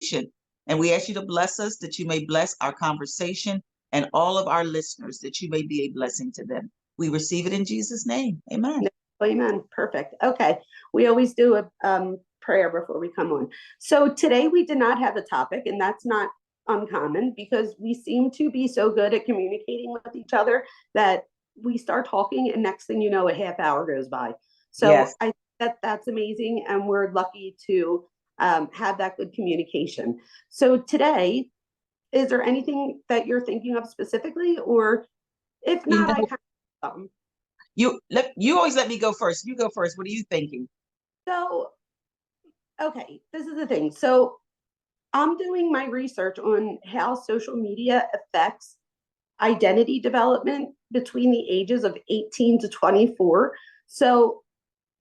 conversation. And we ask you to bless us, that you may bless our conversation and all of our listeners, that you may be a blessing to them. We receive it in Jesus' name. Amen. Amen. Perfect. Okay. We always do a prayer before we come on. So today we did not have a topic, and that's not uncommon because we seem to be so good at communicating with each other that we start talking, and next thing you know, a half hour goes by. So Yes. I think that's amazing, and we're lucky to have that good communication. So today, is there anything that you're thinking of specifically, or if You not, I know, kind of you always let me go first. You go first. What are you thinking? so okay, this is the thing. So I'm doing my research on how social media affects identity development between the ages of 18 to 24. So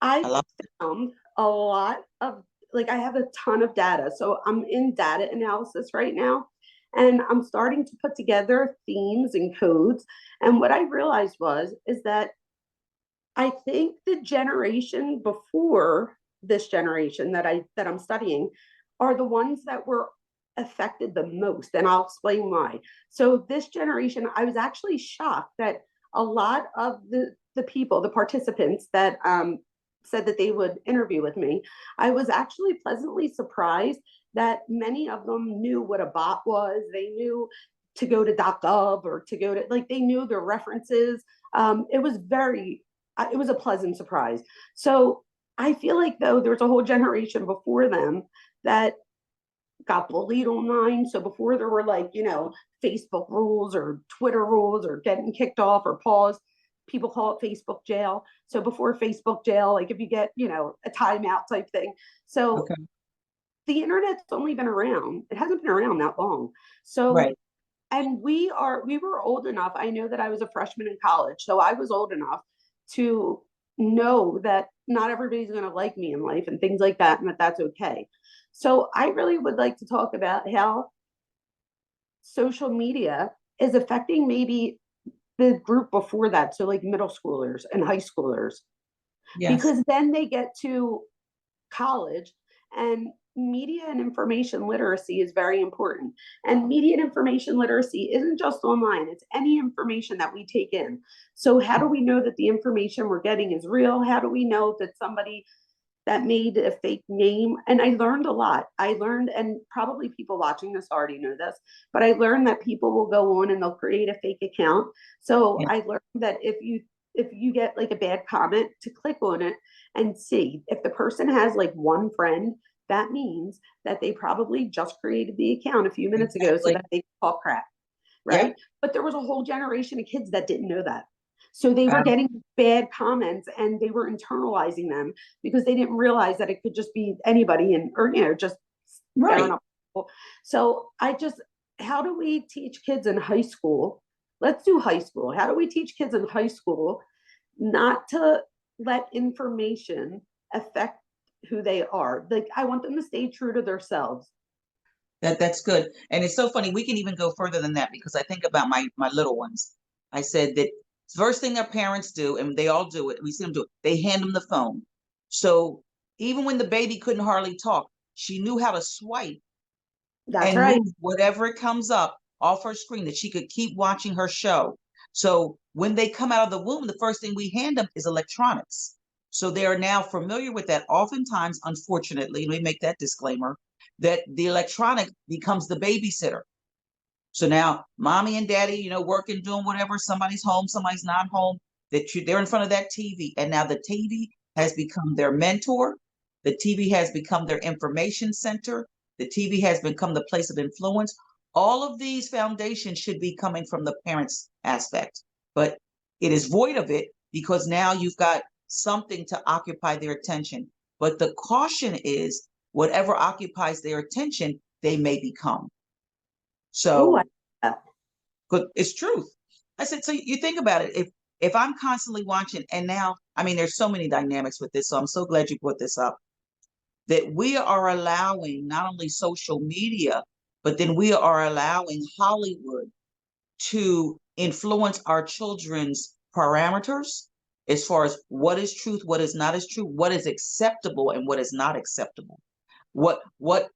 I I love found a lot of, like, I have a ton of data. So I'm in data analysis right now, and I'm starting to put together themes and codes. And what I realized is that I think the generation before this generation that I'm studying are the ones that were affected the most, and I'll explain why. So this generation, I was actually shocked that a lot of the people, the participants that said that they would interview with me, I was actually pleasantly surprised that many of them knew what a bot was. They knew to go to .gov or to go to, like, they knew their references. It was very it was a pleasant surprise. So I feel like, though, there's a whole generation before them that got bullied online. So before there were, like, Facebook rules or Twitter rules or getting kicked off or paused, people call it Facebook jail. So before Facebook jail, like if you get, a timeout type thing. So Okay. the internet's only been around. It hasn't been around that long. So Right. and we were old enough. I know that I was a freshman in college, so I was old enough to know that not everybody's going to like me in life and things like that, and that that's okay. So I really would like to talk about how social media is affecting maybe the group before that, so like middle schoolers and high schoolers, Yes. because then they get to college, and media and information literacy is very important. And media and information literacy isn't just online, it's any information that we take in. So how do we know that the information we're getting is real? How do we know that somebody that made a fake name? And I learned a lot. I learned, and probably people watching this already know this, but I learned that people will go on and they'll create a fake account. So Yeah. I learned that if you get like a bad comment, to click on it and see if the person has like one friend, that means that they probably just created the account a few minutes ago so Exactly. that they can talk crap, Yep. right? But there was a whole generation of kids that didn't know that. So they were getting bad comments and they were internalizing them because they didn't realize that it could just be anybody, and or just staring Right. up people. So how do we teach kids in high school? Let's do high school. How do we teach kids in high school not to let information affect who they are? Like, I want them to stay true to themselves. That's good. And it's so funny. We can even go further than that, because I think about my little ones. I said that first thing their parents do, and they all do it, we see them do it, they hand them the phone. So even when the baby couldn't hardly talk, she knew how to swipe That's and right. move whatever it comes up off her screen, that she could keep watching her show. So when they come out of the womb, the first thing we hand them is electronics. So they are now familiar with that. Oftentimes, unfortunately, let me make that disclaimer, that the electronic becomes the babysitter. So now mommy and daddy, working, doing whatever, somebody's home, somebody's not home, they're in front of that TV. And now the TV has become their mentor. The TV has become their information center. The TV has become the place of influence. All of these foundations should be coming from the parents' aspect, but it is void of it because now you've got something to occupy their attention. But the caution is whatever occupies their attention, they may become. Oh, So, but it's truth. I said, so you think about it. If I'm constantly watching, and now, I mean, there's so many dynamics with this. So I'm so glad you brought this up, that we are allowing not only social media, but then we are allowing Hollywood to influence our children's parameters as far as what is truth, what is not as true, what is acceptable, and what is not acceptable. what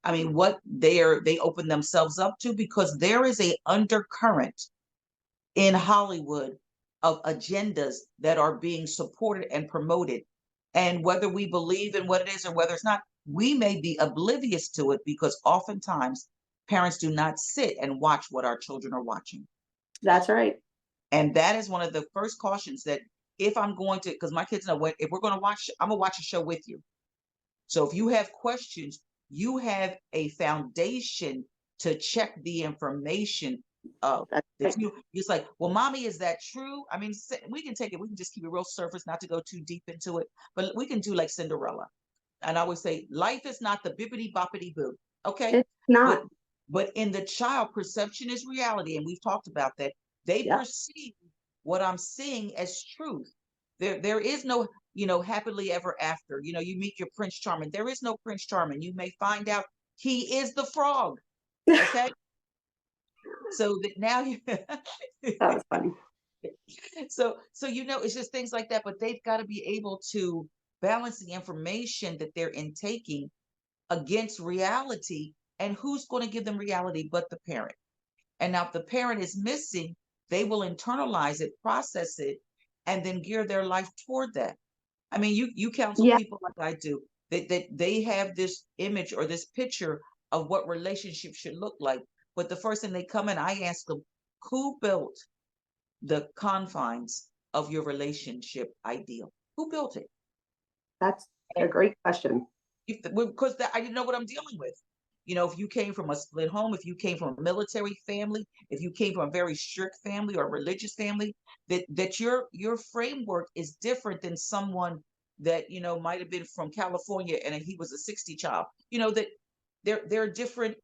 I mean, what they open themselves up to, because there is a undercurrent in Hollywood of agendas that are being supported and promoted. And whether we believe in what it is or whether it's not, we may be oblivious to it, because oftentimes parents do not sit and watch what our children are watching. That's right. And that is one of the first cautions, that if I'm going to, because my kids know, when if we're going to watch, I'm gonna watch a show with you. So if you have questions, you have a foundation to check the information of. That's That right. you, it's like, well, mommy, is that true? I mean, we can take it, we can just keep it real surface, not to go too deep into it, but we can do like Cinderella. And I always say, life is not the bippity boppity boo. Okay. It's not. But in the child, perception is reality. And we've talked about that. They Yep. perceive what I'm seeing as truth. There is no, happily ever after. You meet your Prince Charming. There is no Prince Charming. You may find out he is the frog. Okay. So that now you That was funny. so it's just things like that. But they've got to be able to balance the information that they're intaking against reality. And who's going to give them reality but the parent? And now if the parent is missing, they will internalize it, process it, and then gear their life toward that. I mean, you counsel Yeah. people like I do, that they have this image or this picture of what relationships should look like. But the first thing they come in, I ask them, who built the confines of your relationship ideal? Who built it? That's a great question. Because I didn't know what I'm dealing with. If you came from a split home, if you came from a military family, if you came from a very strict family or religious family, that your framework is different than someone that might have been from California and he was a 60 child. That there are different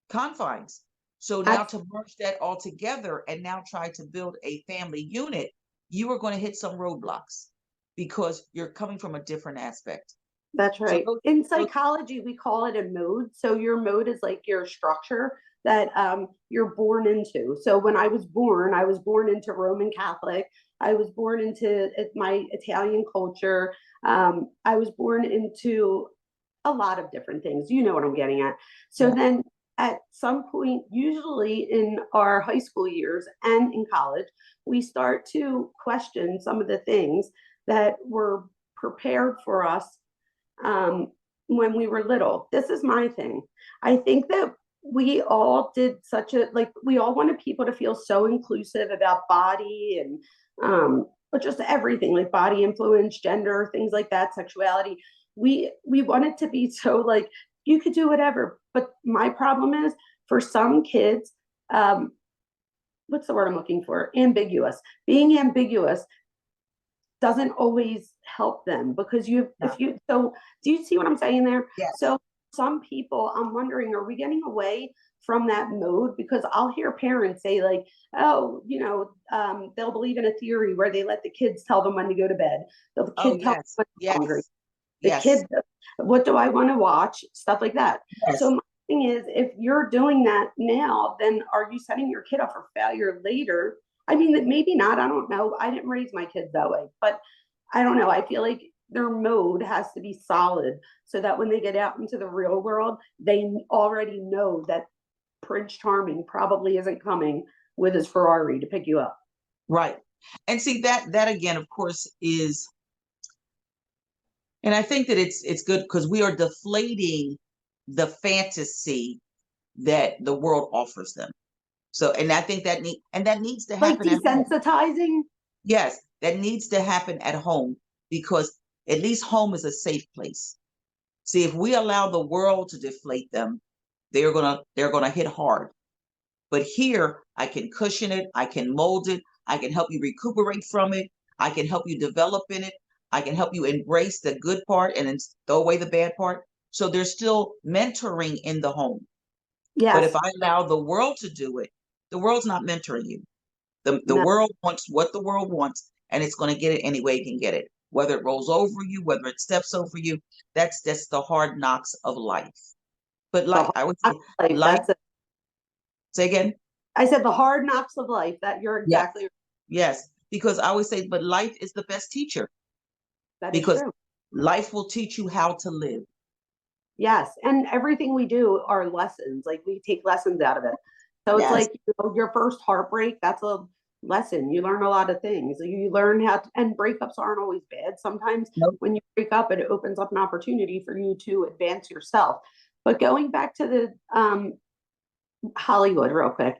confines. So now to merge that all together and now try to build a family unit, you are going to hit some roadblocks because you're coming from a different aspect. That's So right. In psychology, we call it a mode. So your mode is like your structure that you're born into. So when I was born into Roman Catholic. I was born into my Italian culture. I was born into a lot of different things. You know what I'm getting at. So yeah. then at some point, usually in our high school years and in college, we start to question some of the things that were prepared for us when we were little. This is my thing. I think that we all did we all wanted people to feel so inclusive about body and but just everything, like body influence, gender, things like that, sexuality. We wanted to be so like you could do whatever. But my problem is for some kids, what's the word I'm looking for? Ambiguous. Being ambiguous doesn't always help them because so do you see what I'm saying there? Yes. So some people, I'm wondering, are we getting away from that mode? Because I'll hear parents say like, oh, they'll believe in a theory where they let the kids tell them when to go to bed. The kid tells them when they're hungry. The kid, what do I want to watch? Stuff like that. Yes. So my thing is, if you're doing that now, then are you setting your kid up for failure later? I mean, maybe not. I don't know. I didn't raise my kids that way, but I don't know. I feel like their mode has to be solid so that when they get out into the real world, they already know that Prince Charming probably isn't coming with his Ferrari to pick you up. Right. And see that again, of course, is, and I think that it's good because we are deflating the fantasy that the world offers them. So, and I think that needs to happen. Like desensitizing? Yes, that needs to happen at home because at least home is a safe place. See, if we allow the world to deflate them, they're gonna hit hard. But here, I can cushion it, I can mold it, I can help you recuperate from it, I can help you develop in it, I can help you embrace the good part and then throw away the bad part. So there's still mentoring in the home. Yes. But if I allow the world to do it, the world's not mentoring you. The world wants what the world wants, and it's going to get it any way it can get it. Whether it rolls over you, whether it steps over you, that's the hard knocks of life. But I would say, say again. I said the hard knocks of life. That you're exactly right. Yes, because I always say, but life is the best teacher. That because is true. Life will teach you how to live. Yes. And everything we do are lessons. Like we take lessons out of it. So it's Yes. like, your first heartbreak, that's a lesson. You learn a lot of things. You learn how to, and breakups aren't always bad. Sometimes Nope. when you break up, it opens up an opportunity for you to advance yourself. But going back to the Hollywood real quick,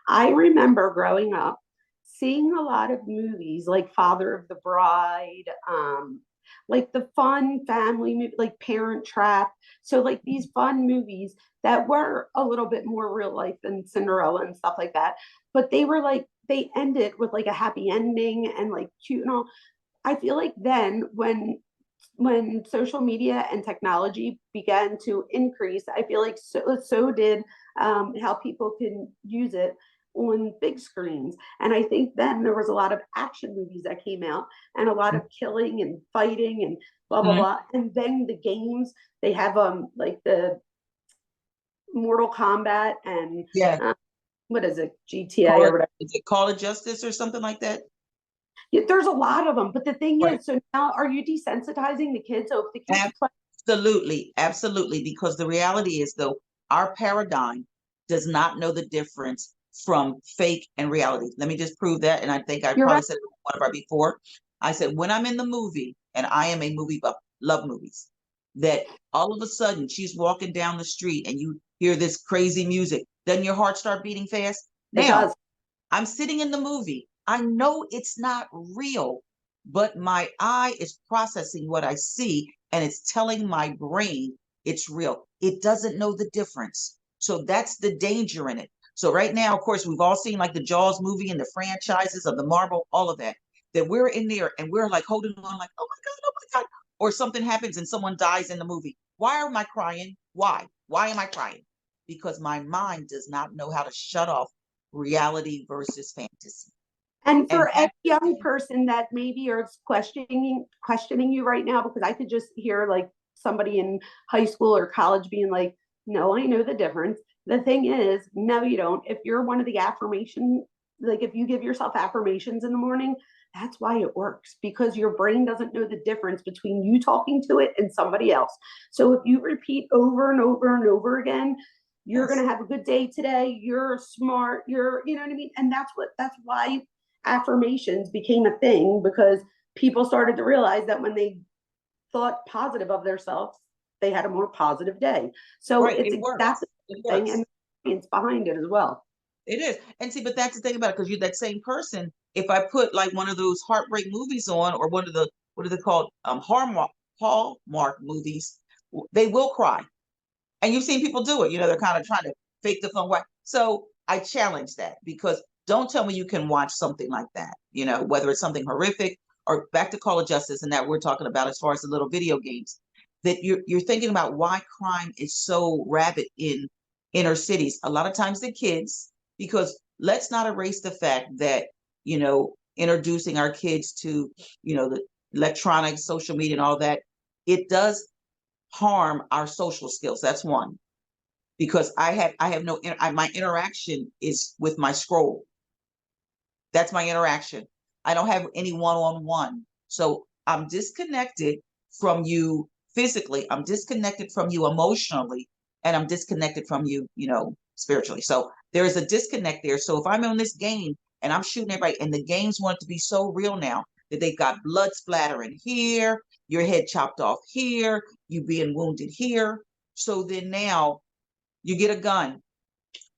I remember growing up seeing a lot of movies like Father of the Bride, like the fun family movie, like Parent Trap. So like these fun movies that were a little bit more real life than Cinderella and stuff like that, but they were like they ended with like a happy ending and like cute and all. I feel like then when social media and technology began to increase, I feel like so did how people can use it on big screens. And I think then there was a lot of action movies that came out and a lot of killing and fighting and blah blah Mhm. blah. And then the games, they have like the Mortal Kombat and Yeah. what is it, GTA Call or it, whatever. is it Call of Justice or something like that? Yeah, there's a lot of them. But the thing Right. is, so now are you desensitizing the kids? So if the kids play, Absolutely, absolutely. Because the reality is, though, our paradigm does not know the difference from fake and reality. Let me just prove that. And I think I you're probably right. said it one of our before. I said, when I'm in the movie, and I am a movie buff, love movies, that all of a sudden she's walking down the street and you hear this crazy music, then your heart start beating fast. It Now, does. I'm sitting in the movie. I know it's not real, but my eye is processing what I see and it's telling my brain it's real. It doesn't know the difference. So that's the danger in it. So right now, of course, we've all seen like the Jaws movie and the franchises of the Marvel, all of that, that we're in there and we're like holding on like, oh my God. Or something happens and someone dies in the movie. Why am I crying? Why? Why am I crying? Because my mind does not know how to shut off reality versus fantasy. And And for any that's the young thing. person that maybe is questioning you right now, because I could just hear like somebody in high school or college being like, "No, I know the difference." The thing is, no, you don't. If you're one of the affirmation, like if you give yourself affirmations in the morning, that's why it works because your brain doesn't know the difference between you talking to it and somebody else. So if you repeat over and over and over again, you're going Yes. to have a good day today. You're smart. You know what I mean? And that's why affirmations became a thing because people started to realize that when they thought positive of themselves, they had a more positive day. So Right. it's It exactly works. It the thing, and works. it's behind it as well. It is. And see, but that's the thing about it, because you're that same person. If I put like one of those heartbreak movies on, or one of the, what are they called? Hallmark movies, they will cry. And you've seen people do it. They're kind of trying to fake the fun. So I challenge that, because don't tell me you can watch something like that, whether it's something horrific or back to Call of Justice and that we're talking about as far as the little video games, that you're thinking about why crime is so rabid in inner cities. A lot of times the kids, because let's not erase the fact that, introducing our kids to, the electronics, social media and all that, it does harm our social skills. That's one, because I have no my interaction is with my scroll. That's my interaction. I don't have any one-on-one. So I'm disconnected from you physically. I'm disconnected from you emotionally, and I'm disconnected from you, spiritually. So there is a disconnect there. So if I'm on this game and I'm shooting everybody, and the games want to be so real now that they've got blood splattering here, your head chopped off here, you being wounded here. So then now you get a gun.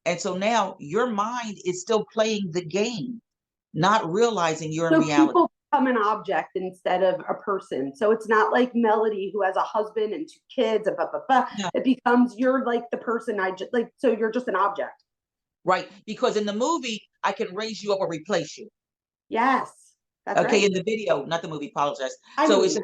And so now your mind is still playing the game, not realizing you're in So reality. people become an object instead of a person. So it's not like Melody who has a husband and two kids and blah blah blah. Yeah. It becomes you're like the person I just like. So you're just an object. Right. Because in the movie, I can raise you up or replace you. Yes, that's Okay. right. In the video, not the movie, apologize. I So mean, it's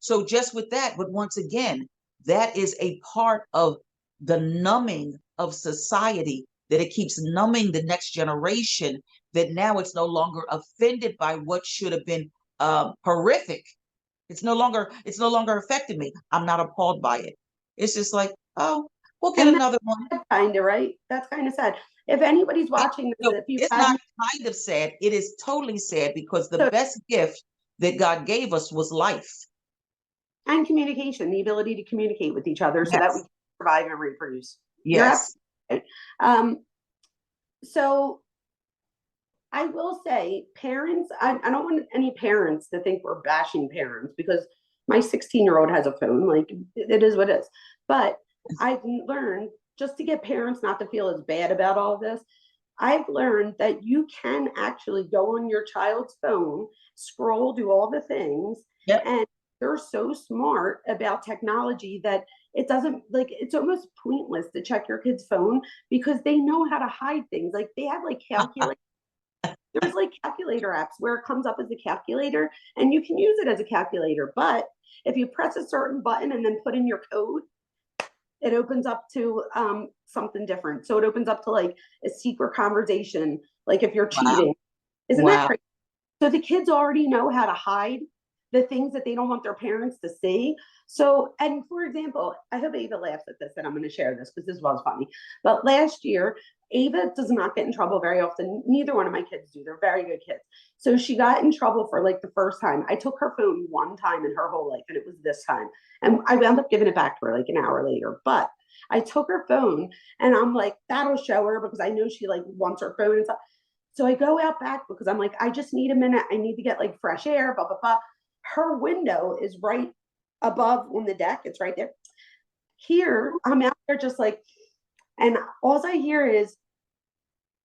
so just with that, but once again, that is a part of the numbing of society, that it keeps numbing the next generation, that now it's no longer offended by what should have been horrific. It's no longer affecting me. I'm not appalled by it. It's just like, oh, we'll get and another one. that's kind of right. That's kind of sad. If anybody's watching this, No, if you it's have not kind of sad. It is totally sad, because the so best gift that God gave us was life. And communication, the ability to communicate with each other so that we Yes. can survive and reproduce. You're Yes. absolutely right. So I will say, parents, I don't want any parents to think we're bashing parents because my 16-year-old has a phone. Like, it is what it is. But I've learned just to get parents not to feel as bad about all this. I've learned that you can actually go on your child's phone, scroll, do all the things, Yep. and they're so smart about technology that it doesn't, like, it's almost pointless to check your kid's phone because they know how to hide things. Like, they have like calculators. There's like calculator apps where it comes up as a calculator and you can use it as a calculator. But if you press a certain button and then put in your code, it opens up to something different. So it opens up to like a secret conversation, like if you're Wow. cheating. Isn't that Wow. crazy? So the kids already know how to hide the things that they don't want their parents to see. So, and for example, I hope Ava laughs at this, and I'm going to share this because this was funny. But last year, Ava does not get in trouble very often. Neither one of my kids do. They're very good kids. So she got in trouble for like the first time. I took her phone one time in her whole life, and it was this time. And I wound up giving it back to her like an hour later. But I took her phone, and I'm like, that'll show her because I know she like wants her phone and stuff. So I go out back because I'm like, I just need a minute. I need to get like fresh air, blah, blah, blah. Her window is right above on the deck. It's right there. Here, I'm out there just like, and all I hear is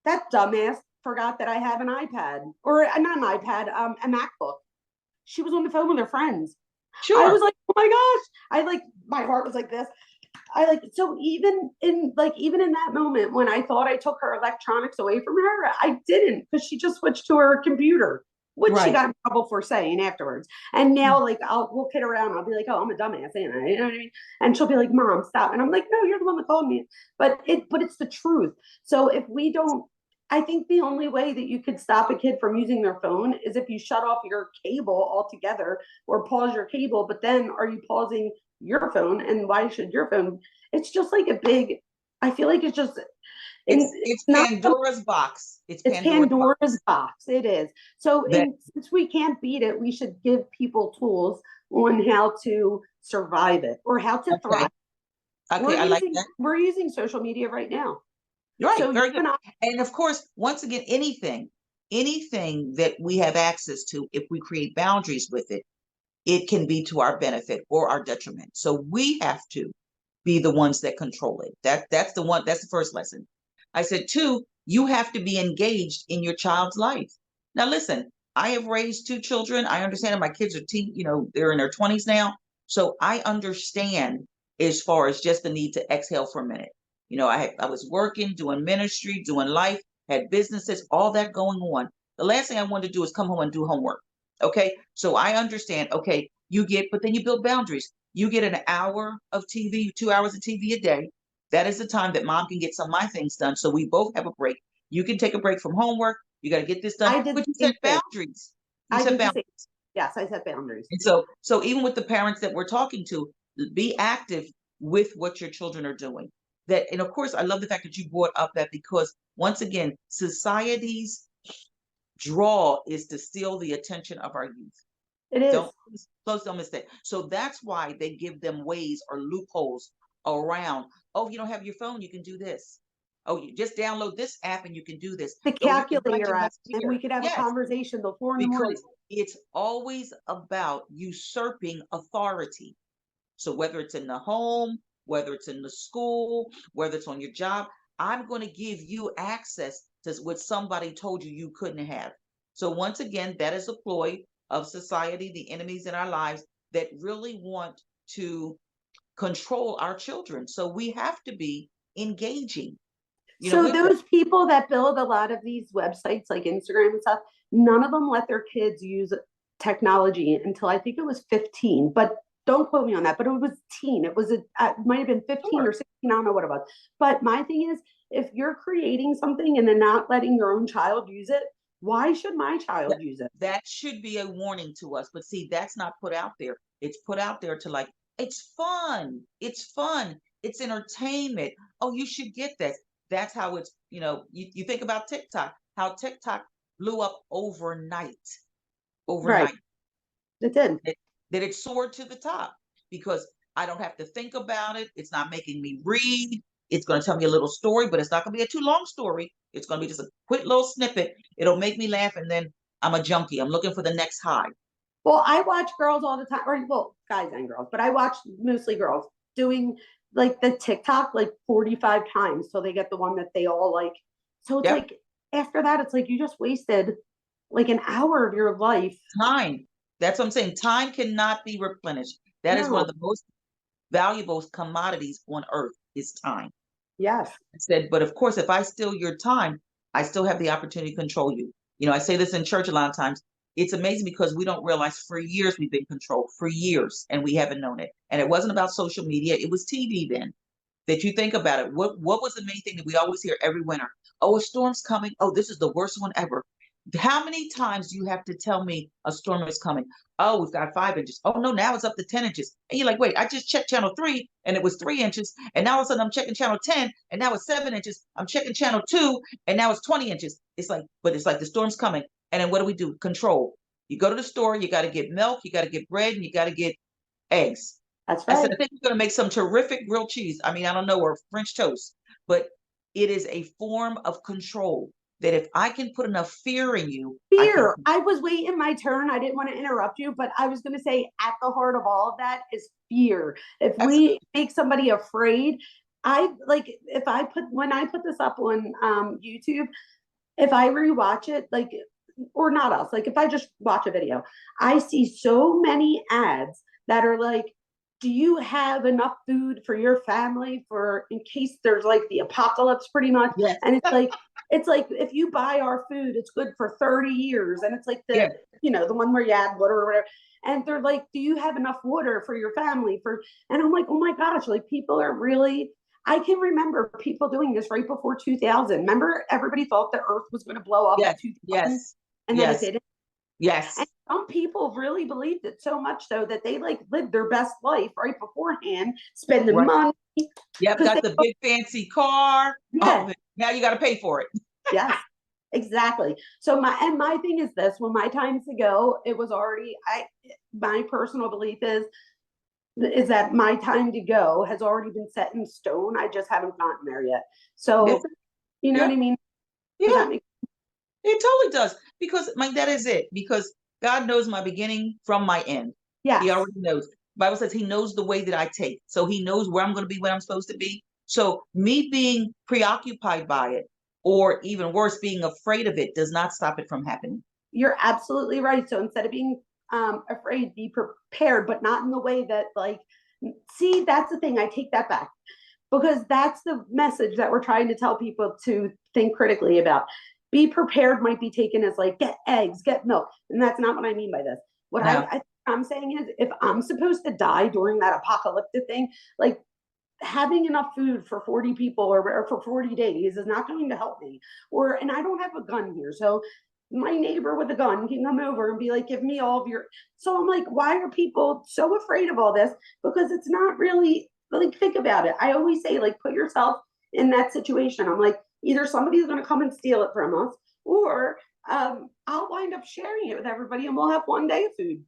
that dumbass forgot that I have an iPad or not an iPad, a MacBook. She was on the phone with her friends. I was Sure. like, oh my gosh. I like, my heart was like this. I like, so even in that moment when I thought I took her electronics away from her, I didn't because she just switched to her computer, which she Right. got in trouble for saying afterwards. And now like we'll kid around. I'll be like, oh, I'm a dumbass, ain't I? You know what I mean? And she'll be like, Mom, stop. And I'm like, no, you're the one that called me. But it's the truth. So if we don't, I think the only way that you could stop a kid from using their phone is if you shut off your cable altogether or pause your cable. But then are you pausing your phone? And why should your phone? It's just like a big, I feel like it's just It's not, Pandora's box. It's it's Pandora's Pandora's box. box. It is. So That since we can't beat it, we should give people tools on how to survive it or how to okay. thrive. Okay, I like that. We're using social media right now. You're right. So you Very good. and I, And of course, once again, anything that we have access to, if we create boundaries with it, it can be to our benefit or our detriment. So we have to be the ones that control it. That's the first lesson. I said, two, you have to be engaged in your child's life. Now listen, I have raised two children. I understand that my kids are they're in their 20s now. So I understand as far as just the need to exhale for a minute. I was working, doing ministry, doing life, had businesses, all that going on. The last thing I wanted to do is come home and do homework. Okay. So I understand, okay, but then you build boundaries. You get an hour of TV, 2 hours of TV a day. That is the time that mom can get some of my things done. So we both have a break. You can take a break from homework. You got to get this done, I did but the you set same thing. boundaries. You I set did the boundaries. same. Yes, I set boundaries. And so even with the parents that we're talking to, be active with what your children are doing. And of course, I love the fact that you brought up that because once again, society's draw is to steal the attention of our youth. It is. Don't close, don't mistake. So that's why they give them ways or loopholes around. Oh, you don't have your phone, you can do this. Oh, you just download this app and you can do this. The Oh, you can write calculator your app, message and here. we could have a Yes, conversation till 4 in the morning. because it's always about usurping authority. So whether it's in the home, whether it's in the school, whether it's on your job, I'm going to give you access to what somebody told you couldn't have. So once again, that is a ploy of society, the enemies in our lives that really want to control our children. So we have to be engaging, So with them. those people that build a lot of these websites like Instagram and stuff, none of them let their kids use technology until I think it was 15. But don't quote me on that. But it was teen. It might have been 15 Sure. or 16. I don't know what it was. But my thing is, if you're creating something and then not letting your own child use it, why should my child That, use it? that should be a warning to us. But see, that's not put out there. It's put out there to like, it's fun. It's fun. It's entertainment. Oh, you should get this. That's how you think about TikTok, how TikTok blew up overnight, Right. overnight, It did. that it soared to the top. because I don't have to think about it. It's not making me read. It's going to tell me a little story, but it's not going to be a too long story. It's going to be just a quick little snippet. It'll make me laugh, and then I'm a junkie. I'm looking for the next high. Well, I watch girls all the time, or well, guys and girls, but I watch mostly girls doing like the TikTok like 45 times till they get the one that they all like. So it's Yep. like after that, it's like you just wasted like an hour of your life. Time. That's what I'm saying. Time cannot be replenished. That is one of No. the most valuable commodities on earth is time. Yes. I said, but of course, if I steal your time, I still have the opportunity to control you. You know, I say this in church a lot of times. It's amazing because we don't realize for years we've been controlled for years and we haven't known it. And it wasn't about social media. It was TV then. That you think about it. What was the main thing that we always hear every winter? Oh, a storm's coming. Oh, this is the worst one ever. How many times do you have to tell me a storm is coming? Oh, we've got 5 inches. Oh no, now it's up to 10 inches. And you're like, wait, I just checked channel 3 and it was 3 inches. And now all of a sudden I'm checking channel 10 and now it's 7 inches. I'm checking channel 2 and now it's 20 inches. It's like, but it's like the storm's coming. And then what do? Control. You go to the store, you got to get milk, you got to get bread, and you got to get eggs. That's I said, right. I think you're going to make some terrific grilled cheese. I mean, I don't know, or French toast, but it is a form of control that if I can put enough fear in you, I can. Fear. I was waiting my turn. I didn't want to interrupt you, but I was going to say at the heart of all of that is fear. If we make somebody afraid, I like if I put when I put this up on YouTube, if I rewatch it, like or not us, like if I just watch a video, I see so many ads that are like, do you have enough food for your family for in case there's like the apocalypse pretty much? Yes. And it's like if you buy our food, it's good for 30 years. And it's like Yeah. the one where you add water or whatever. And they're like, do you have enough water for your family? And I'm like, oh my gosh, like people are really I can remember people doing this right before 2000. Remember, everybody thought the earth was going to blow up Yes. in 2000 Yes. and then it Yes. didn't. Yes. And some people really believed it so much so that they like lived their best life right beforehand, spending Right. money. Yep. Because Got the big fancy car. yeah, Oh, now you got to pay for it. yes, exactly. So my thing is this: when my time to go, it was already. My personal belief is that my time to go has already been set in stone. I just haven't gotten there yet. Yes. So you know Yeah. what I mean? Does Yeah. that make It totally does. Because that is it. Because God knows my beginning from my end. He yes? already knows. Bible says he knows the way that I take. So he knows where I'm going to be when I'm supposed to be. So me being preoccupied by it, or even worse, being afraid of it, does not stop it from happening. You're absolutely right. So instead of being afraid, be prepared, but not in the way that like. See, that's the thing. I take that back because that's the message that we're trying to tell people to think critically about. Be prepared might be taken as like get eggs, get milk, and that's not what I mean by this. What No. I'm saying is if I'm supposed to die during that apocalyptic thing, like having enough food for 40 people or for 40 days is not going to help me. And I don't have a gun here, so my neighbor with a gun can come over and be like, give me all of your. So I'm like, why are people so afraid of all this? Because it's not really like, think about it. I always say, like, put yourself in that situation. I'm like, either somebody's going to come and steal it from us, or I'll wind up sharing it with everybody and we'll have one day of food.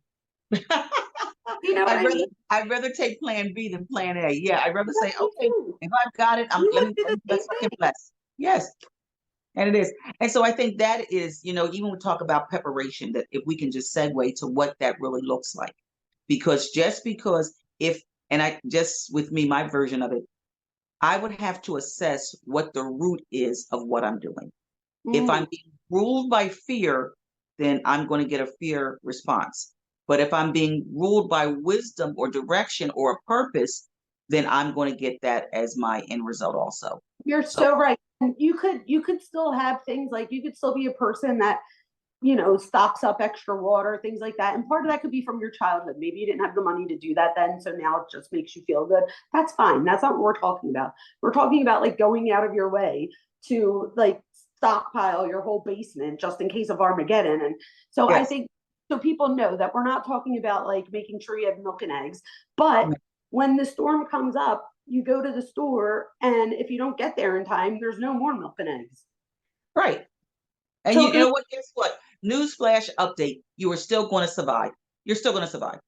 You know what I mean? I'd rather take plan B than plan A. Yeah, I'd rather say, Yeah, me okay, too. if I've got it, You let would me do the same let's fucking thing. bless. Yes. And it is. And so I think that is, even when we talk about preparation, that if we can just segue to what that really looks like. Because just because if, and I just with me, my version of it, I would have to assess what the root is of what I'm doing. If I'm being ruled by fear, then I'm going to get a fear response. But if I'm being ruled by wisdom or direction or a purpose, then I'm going to get that as my end result also. You're So so right. And you could still have things like you could still be a person that stocks up extra water, things like that. And part of that could be from your childhood. Maybe you didn't have the money to do that then, so now it just makes you feel good. That's fine. That's not what we're talking about. We're talking about like going out of your way to like stockpile your whole basement just in case of Armageddon. And so I yes. think so people know that we're not talking about like making sure you have milk and eggs, but when the storm comes up, you go to the store, and if you don't get there in time, there's no more milk and eggs. Right. And So you know what? Guess what? Newsflash update. You are still going to survive. You're still going to survive.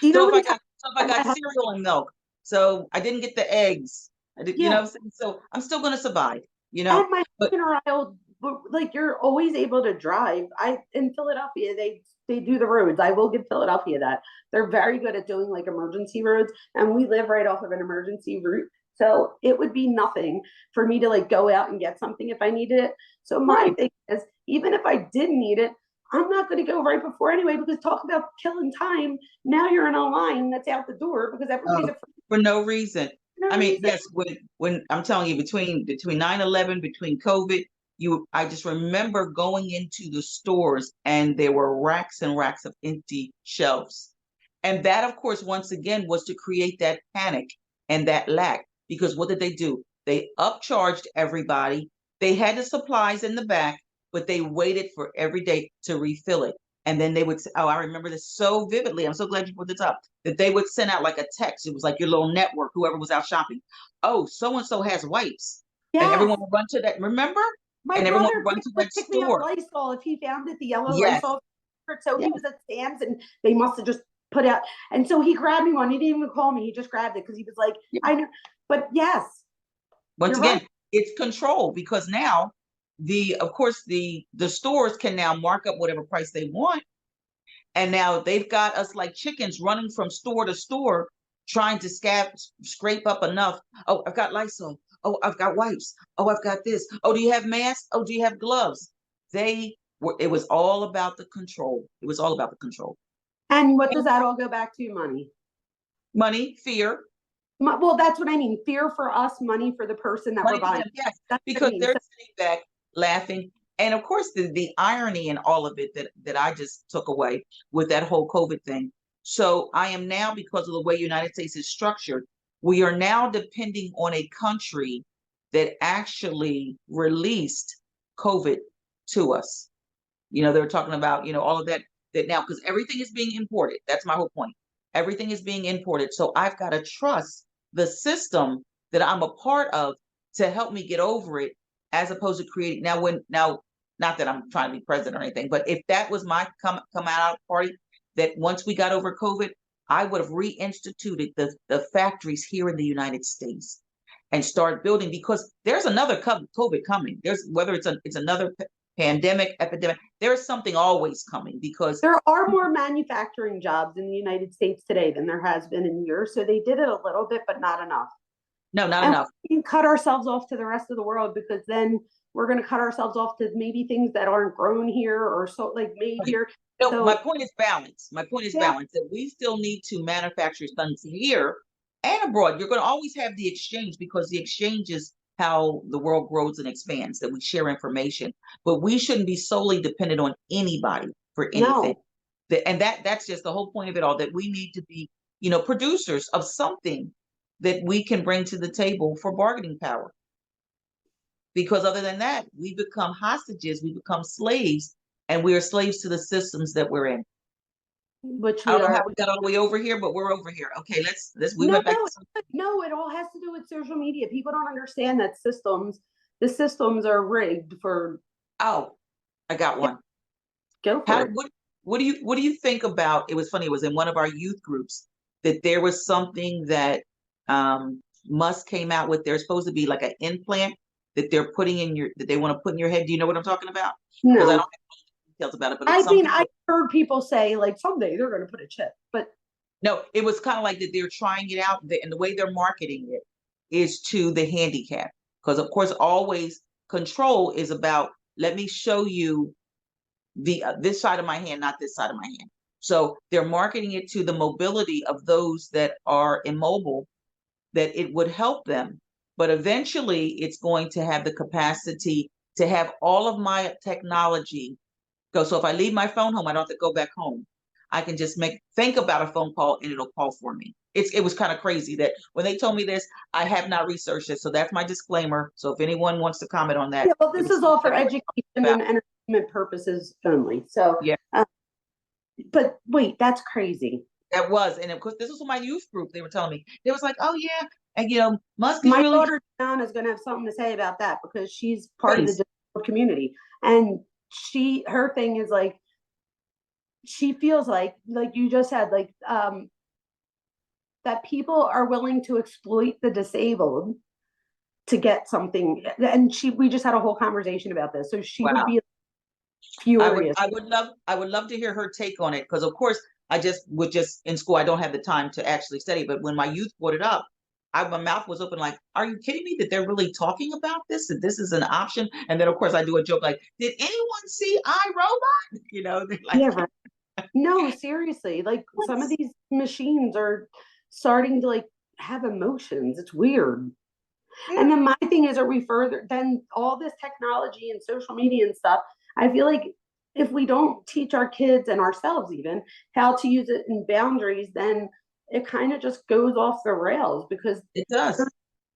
do you know So how if I many got So if I And my got husband, cereal and milk, so I didn't get the eggs. I did, you know yeah, what I'm saying? So I'm still gonna survive, you and know. my But husband or I'll, like, you're always able to drive. In Philadelphia, they do the roads. I will give Philadelphia that. They're very good at doing like emergency roads, and we live right off of an emergency route. So it would be nothing for me to like go out and get something if I needed it. So my right, thing is, even if I did need it, I'm not going to go right before anyway, because talk about killing time. Now you're in a line that's out the door because everybody's uh, afraid for no reason. for I no mean, reason. yes, when I'm telling you, between 9/11, between COVID, I just remember going into the stores and there were racks and racks of empty shelves. And that, of course, once again, was to create that panic and that lack. Because what did they do? They upcharged everybody. They had the supplies in the back, but they waited for every day to refill it. And then they would say, oh, I remember this so vividly. I'm so glad you put this up. That they would send out like a text. It was like your little network, whoever was out shopping. Oh, so and so has wipes. And Yes. everyone would run to that, remember? My And everyone would brother run to would that pick me up store. Lysol if he found it, the yellow Yes, Lysol. So he yes. was at Sam's and they must have just put out. And so he grabbed me one. He didn't even call me. He just grabbed it because he was like, I know. But yes, Once you're right. again, it's control because now of course the stores can now mark up whatever price they want. And now they've got us like chickens running from store to store trying to scrape up enough. Oh, I've got Lysol. Oh, I've got wipes. Oh, I've got this. Oh, do you have masks? Oh, do you have gloves? It was all about the control. It was all about the control. And what does that all go back to? Money. Money, fear, Well, that's what I mean. Fear for us, money for the person that we're money for buying. them, yes, That's what I because mean. they're So sitting back laughing. And of course, the irony in all of it that I just took away with that whole COVID thing. So I am now, because of the way United States is structured, we are now depending on a country that actually released COVID to us. You know, they were talking about, all of that, that now, because everything is being imported. That's my whole point. Everything is being imported. So I've got to trust the system that I'm a part of to help me get over it, as opposed to creating now, not that I'm trying to be president or anything, but if that was my come out party, that once we got over COVID, I would have reinstituted the factories here in the United States and start building, because there's another COVID coming. There's whether it's another pandemic, epidemic, there's something always coming because there are more manufacturing jobs in the United States today than there has been in years. So they did it a little bit, but not enough. no, not And enough. we can cut ourselves off to the rest of the world, because then we're going to cut ourselves off to maybe things that aren't grown here or so like made Right. here. No, my So point is balance. My point is yeah, balance, that we still need to manufacture things here and abroad. You're going to always have the exchange, because the exchange is how the world grows and expands, that we share information. But we shouldn't be solely dependent on anybody for anything. no. And that's just the whole point of it all, that we need to be, producers of something that we can bring to the table for bargaining power. Because other than that, we become hostages, we become slaves, and we are slaves to the systems that we're in. Which I we don't know how are. we got all the way over here, but we're over here. Okay, we No, went back to, no, it all has to do with social media. People don't understand that the systems are rigged for. oh, I got Yeah, one. go How for it. what do you think about, it was funny, it was in one of our youth groups that there was something that Musk came out with. There's supposed to be like an implant that they're putting in that they want to put in your head. Do you know what I'm talking about? Because I don't No, have details about it, but I it's mean, something I that, heard people say like someday they're going to put a chip, but no, it was kind of like that they're trying it out, and the way they're marketing it is to the handicap. Because of course, always control is about, let me show you the this side of my hand, not this side of my hand. So they're marketing it to the mobility of those that are immobile, that it would help them. But eventually, it's going to have the capacity to have all of my technology go. So if I leave my phone home, I don't have to go back home. I can just think about a phone call and it'll call for me. It was kind of crazy that when they told me this, I have not researched it. So that's my disclaimer. So if anyone wants to comment on that, yeah, well, it this was is all for something education about. and entertainment purposes only. So, Yeah, but wait, that's crazy. that was. And of course, this was my youth group. They were telling me, they was like, oh yeah. And Musk is My really daughter Diana is going to have something to say about that because she's part of the please. disabled community, and her thing is like she feels like you just said, like that people are willing to exploit the disabled to get something. And we just had a whole conversation about this. So she would Wow. be furious. I would love to hear her take on it, because of course I just in school, I don't have the time to actually study. But when my youth brought it up, my mouth was open, like, are you kidding me that they're really talking about this? That this is an option? And then of course I do a joke like, did anyone see iRobot? You know, they're like, Yeah, right. No, seriously. Like some of these machines are starting to like have emotions. It's weird. yeah. And then my thing is, are we further than all this technology and social media and stuff? I feel like if we don't teach our kids and ourselves even how to use it in boundaries, then it kind of just goes off the rails, because It does.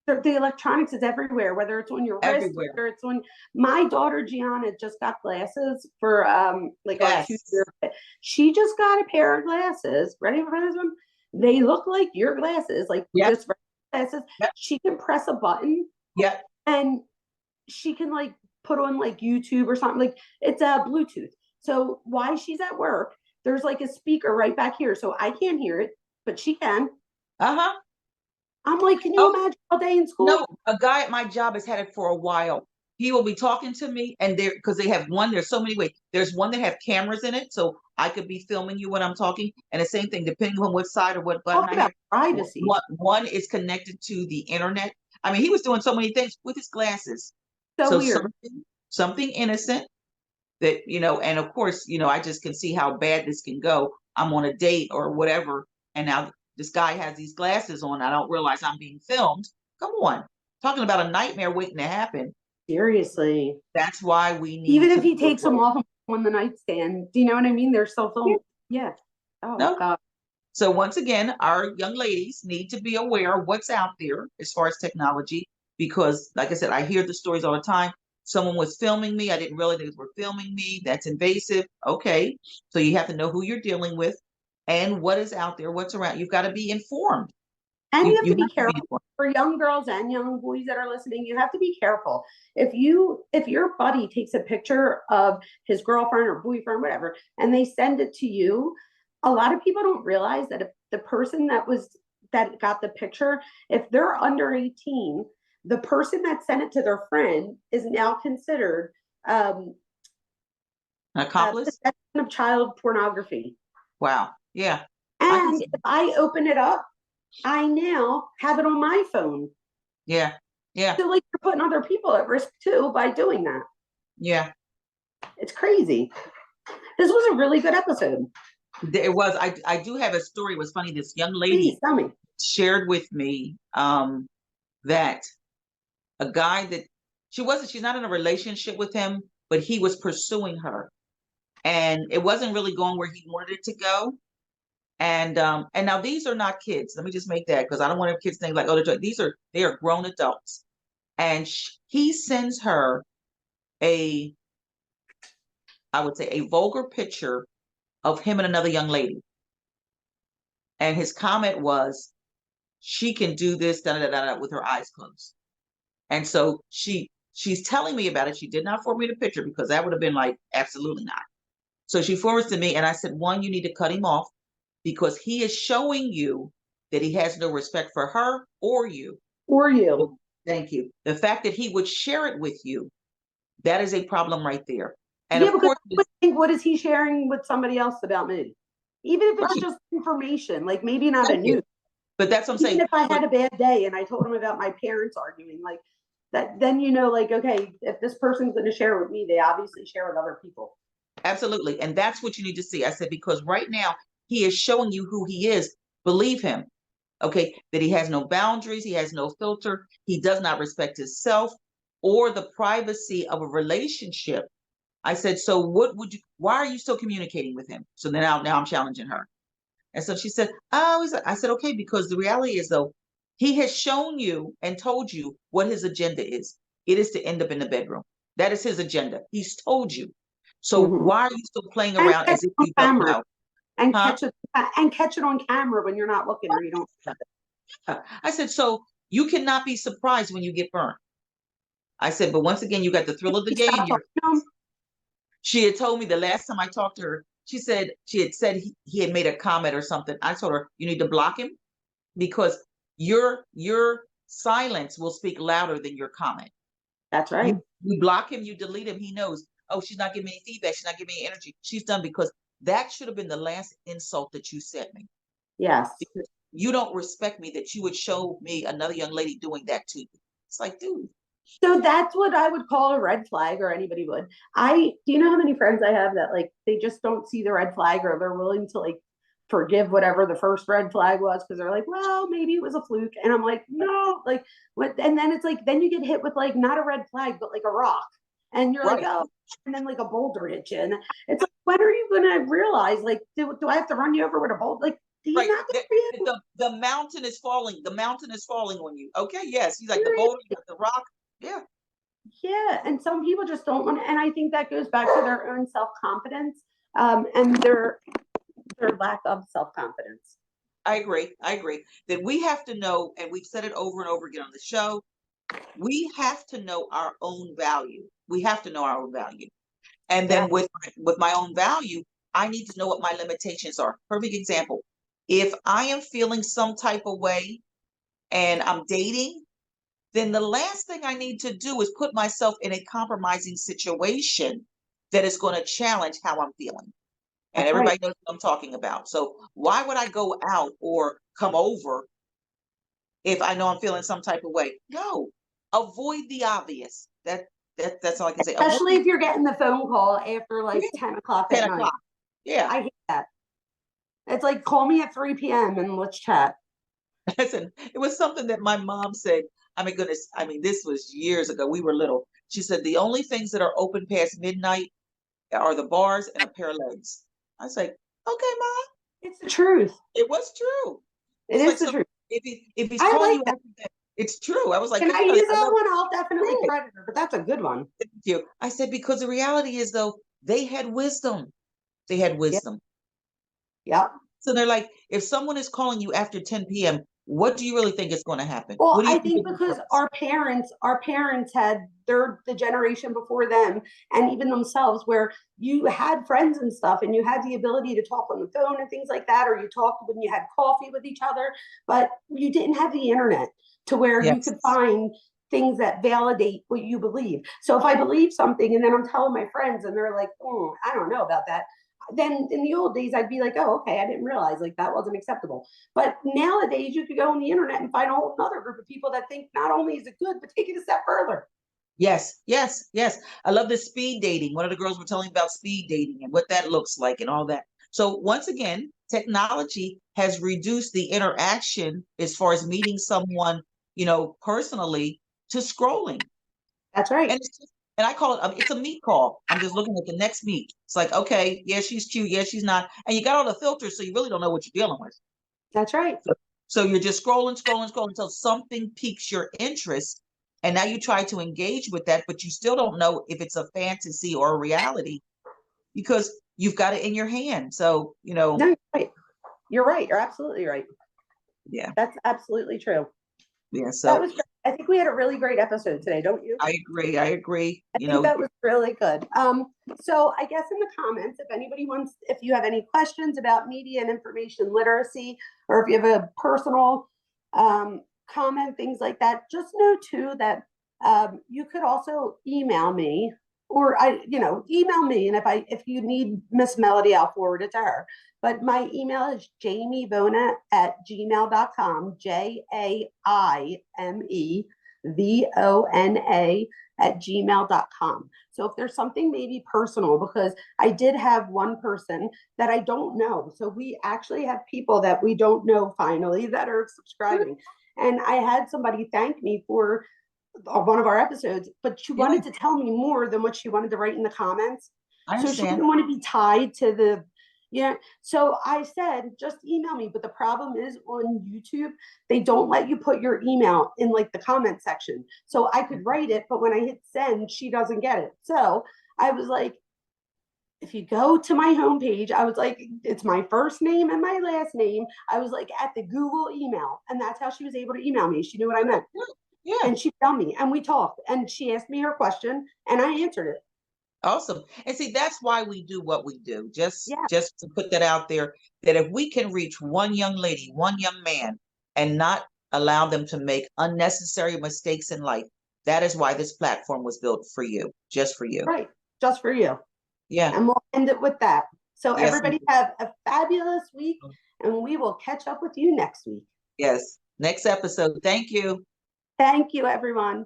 the electronics is everywhere, whether it's on your wrist, Everywhere. whether it's on. My daughter Gianna just got glasses for like our Yes. 2 year. She just got a pair of glasses. Ready for this one? They look like your glasses, like Yep. just glasses. Yep. She can press a button. Yep. And she can like put on like YouTube or something. Like it's a Bluetooth. So while she's at work, there's like a speaker right back here. So I can't hear it, but she can. Uh-huh. I'm like, can you imagine all day in school? No, a guy at my job has had it for a while. He will be talking to me, and because they have one, there's so many ways. There's one that have cameras in it, so I could be filming you when I'm talking. And the same thing, depending on what side or what button Talk I about have. privacy. One is connected to the internet. I mean, he was doing so many things with his glasses. So weird. Something innocent that, and of course, I just can see how bad this can go. I'm on a date or whatever, and now this guy has these glasses on. I don't realize I'm being filmed. Come on. Talking about a nightmare waiting to happen. Seriously. That's why we need even if he takes them off on the nightstand. Do you know what I mean? They're still filmed. Yeah. Oh no. God. So once again, our young ladies need to be aware of what's out there as far as technology, because like I said, I hear the stories all the time. Someone was filming me. I didn't realize they were filming me. That's invasive. Okay. So you have to know who you're dealing with and what is out there, what's around. You've got to be informed. And you have to be careful for young girls and young boys that are listening. You have to be careful. If your buddy takes a picture of his girlfriend or boyfriend, whatever, and they send it to you, a lot of people don't realize that if the person that got the picture, if they're under 18, the person that sent it to their friend is now considered an accomplice of child pornography. Wow. Yeah. And if I open it up, I now have it on my phone. Yeah. Yeah. So like you're putting other people at risk too by doing that. Yeah. It's crazy. This was a really good episode. It was. I do have a story. It was funny. This young lady Please, tell me. shared with me that a guy that she's not in a relationship with him, but he was pursuing her. And it wasn't really going where he wanted it to go. And now these are not kids. Let me just make that, because I don't want to have kids think like, oh, they are grown adults. And he sends her I would say, a vulgar picture of him and another young lady. And his comment was, she can do this with her eyes closed. And so she's telling me about it. She did not forward me the picture, because that would have been like, absolutely not. So she forwards to me, and I said, one, you need to cut him off, because he is showing you that he has no respect for her or you. Or you. Thank you. The fact that he would share it with you, that is a problem right there. And yeah, of course, what is he sharing with somebody else about me? Even if it's just information, like maybe not a news. But that's what I'm saying. Even if I had a bad day and I told him about my parents arguing, like that, then like, okay, if this person's going to share with me, they obviously share with other people. Absolutely. And that's what you need to see. I said, because right now he is showing you who he is. Believe him. Okay. That he has no boundaries. He has no filter. He does not respect himself or the privacy of a relationship. I said, so why are you still communicating with him? So then now I'm challenging her. And so she said, oh, I said, okay, because the reality is, though, he has shown you and told you what his agenda is. It is to end up in the bedroom. That is his agenda. He's told you. So why are you still playing around as if you don't know? And catch it on camera when you're not looking or you don't. I said, so you cannot be surprised when you get burned. I said, but once again, you got the thrill of the game. She had told me the last time I talked to her, she had said he had made a comment or something. I told her, you need to block him because your silence will speak louder than your comment. That's right. You block him, you delete him, he knows, oh, she's not giving me any feedback, she's not giving me any energy. She's done, because that should have been the last insult that you sent me. Yes. Because you don't respect me that you would show me another young lady doing that to you. It's like, dude. So that's what I would call a red flag, or anybody would. Do you know how many friends I have that like they just don't see the red flag, or they're willing to like forgive whatever the first red flag was because they're like, well, maybe it was a fluke. And I'm like, no, like what? And then it's like, then you get hit with like not a red flag, but like a rock. And you're Right. like, oh, and then like a boulder hits you. And it's like, when are you going to realize, like, do I have to run you over with a boulder? Like, he's Right. not there for you. The mountain is falling. The mountain is falling on you. Okay. Yes. He's like the boulder, the rock. Yeah. Yeah. And some people just don't want to. And I think that goes back to their own self-confidence, and their lack of self-confidence. I agree. I agree that we have to know, and we've said it over and over again on the show, we have to know our own value. We have to know our own value. And then Yeah. with my own value, I need to know what my limitations are. Perfect example. If I am feeling some type of way and I'm dating, then the last thing I need to do is put myself in a compromising situation that is going to challenge how I'm feeling. And That's everybody right. knows what I'm talking about. So why would I go out or come over if I know I'm feeling some type of way? No, avoid the obvious. That's all I can say. Avoid Especially if you're getting the phone call after like 10 o'clock 10 at night. o'clock. Yeah. I hate that. It's like, call me at 3 p.m. and let's chat. Listen, it was something that my mom said. I mean, goodness, I mean, this was years ago. We were little. She said, the only things that are open past midnight are the bars and a pair of legs. I was like, okay, mom. It's the truth. It was true. It It's is like, the so truth. if he's I calling like you that. after that, it's true. I was like, Can I you know, use I that love one? I'll definitely it. credit her, but that's a good one. Thank you. I said, because the reality is, though, they had wisdom. They had Yep. wisdom. Yep. So they're like, if someone is calling you after 10 p.m., what do you really think is going to happen? Well, What do you I think think is the because purpose? our parents had the generation before them, and even themselves, where you had friends and stuff, and you had the ability to talk on the phone and things like that, or you talked when you had coffee with each other, but you didn't have the internet to where you Yes. could find things that validate what you believe. So if I believe something and then I'm telling my friends and they're like, oh, I don't know about that. Then in the old days, I'd be like, oh, okay, I didn't realize like that wasn't acceptable. But nowadays, you could go on the internet and find a whole other group of people that think not only is it good, but take it a step further. Yes, yes, yes. I love the speed dating. One of the girls were telling me about speed dating and what that looks like and all that. So once again, technology has reduced the interaction as far as meeting someone, personally, to scrolling. That's right. And and I call it, it's a meet call. I'm just looking at the next meet. It's like, okay, yeah, she's cute, yeah, she's not, and you got all the filters, so you really don't know what you're dealing with. That's right. So you're just scrolling until something piques your interest. And now you try to engage with that, but you still don't know if it's a fantasy or a reality because you've got it in your hand. So, No, you're right. You're right. You're absolutely right. yeah. That's absolutely true. Yeah. That So was. I think we had a really great episode today, don't you? I agree. I agree. I think that was really good. So I guess in the comments, if you have any questions about media and information literacy, or if you have a personal comment, things like that, just know too that you could also email me, or email me, and if you need Miss Melody, I'll forward it to her. But my email is jamievona@gmail.com, JAIMEVONA@gmail.com. So if there's something maybe personal, because I did have one person that I don't know. So we actually have people that we don't know finally that are subscribing. And I had somebody thank me for one of our episodes, but she wanted to tell me more than what she wanted to write in the comments. I So she understand. didn't want to be tied to the so I said, just email me. But the problem is on YouTube, they don't let you put your email in like the comment section. So I could write it, but when I hit send, she doesn't get it. So I was like, if you go to my homepage, I was like, it's my first name and my last name. I was like at the Google email. And that's how she was able to email me. She knew what I meant. Yeah. And she found me and we talked and she asked me her question and I answered it. Awesome. And see, that's why we do what we do. Just Yeah. to put that out there, that if we can reach one young lady, one young man and not allow them to make unnecessary mistakes in life. That is why this platform was built for you, just for you. Right. Just for you. Yeah. And we'll end it with that. So Yes. everybody have a fabulous week, and we will catch up with you next week. Yes. Next episode. Thank you. Thank you, everyone.